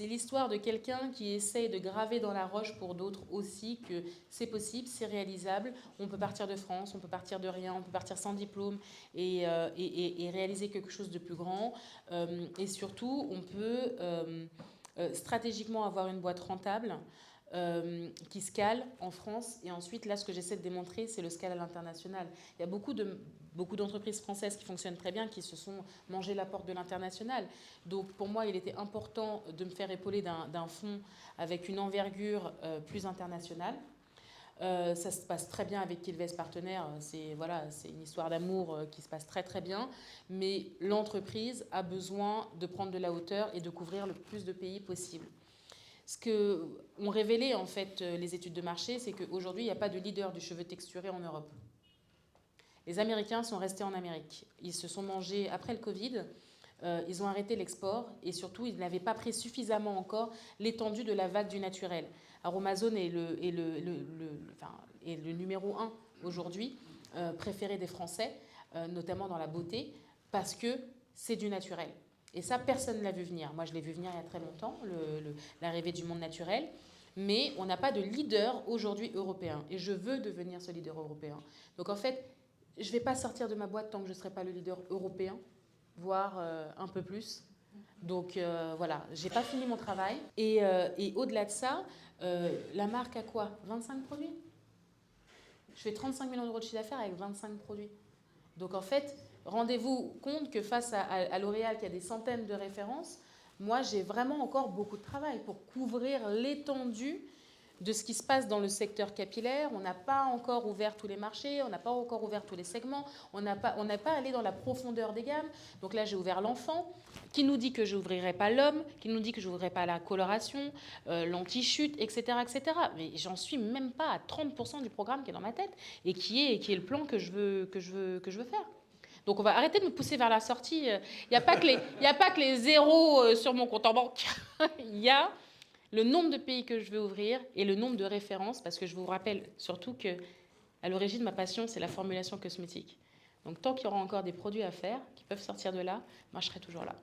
c'est l'histoire de quelqu'un qui essaye de graver dans la roche pour d'autres aussi que c'est possible, c'est réalisable. On peut partir de France, on peut partir de rien, on peut partir sans diplôme et réaliser quelque chose de plus grand. Et surtout, on peut stratégiquement avoir une boîte rentable qui scale en France. Et ensuite, là, ce que j'essaie de démontrer, c'est le scale à l'international. Il y a beaucoup d'entreprises françaises qui fonctionnent très bien, qui se sont mangées la porte de l'international. Donc, pour moi, il était important de me faire épauler d'un fonds avec une envergure plus internationale. Ça se passe très bien avec Killvest Partenaires. C'est une histoire d'amour qui se passe très très bien. Mais l'entreprise a besoin de prendre de la hauteur et de couvrir le plus de pays possible. Ce qu'ont révélé en fait les études de marché, c'est qu'aujourd'hui, il n'y a pas de leader du cheveu texturé en Europe. Les Américains sont restés en Amérique. Ils se sont mangés, après le Covid, ils ont arrêté l'export et surtout, ils n'avaient pas pris suffisamment encore l'étendue de la vague du naturel. Aromazone est le numéro 1 aujourd'hui, préféré des Français, notamment dans la beauté, parce que c'est du naturel. Et ça, personne ne l'a vu venir. Moi, je l'ai vu venir il y a très longtemps, l'arrivée du monde naturel. Mais on n'a pas de leader aujourd'hui européen. Et je veux devenir ce leader européen. Donc en fait, je ne vais pas sortir de ma boîte tant que je ne serai pas le leader européen, voire un peu plus. Donc voilà, j'ai pas fini mon travail. Et au-delà de ça, la marque a quoi? 25 produits? Je fais 35 millions d'euros de chiffre d'affaires avec 25 produits. Donc en fait, rendez-vous compte que face à L'Oréal qui a des centaines de références, moi j'ai vraiment encore beaucoup de travail pour couvrir l'étendue de ce qui se passe dans le secteur capillaire. On n'a pas encore ouvert tous les marchés, on n'a pas encore ouvert tous les segments, on n'a pas allé dans la profondeur des gammes. Donc là, j'ai ouvert l'enfant, qui nous dit que je n'ouvrirai pas l'homme, qui nous dit que je n'ouvrirai pas la coloration, l'anti-chute, etc., etc. Mais j'en suis même pas à 30% du programme qui est dans ma tête et qui est le plan que je veux faire. Donc on va arrêter de me pousser vers la sortie. Il n'y a pas que les zéros sur mon compte en banque. Il y a le nombre de pays que je veux ouvrir et le nombre de références, parce que je vous rappelle surtout que à l'origine, ma passion, c'est la formulation cosmétique. Donc tant qu'il y aura encore des produits à faire qui peuvent sortir de là, moi je serai toujours là.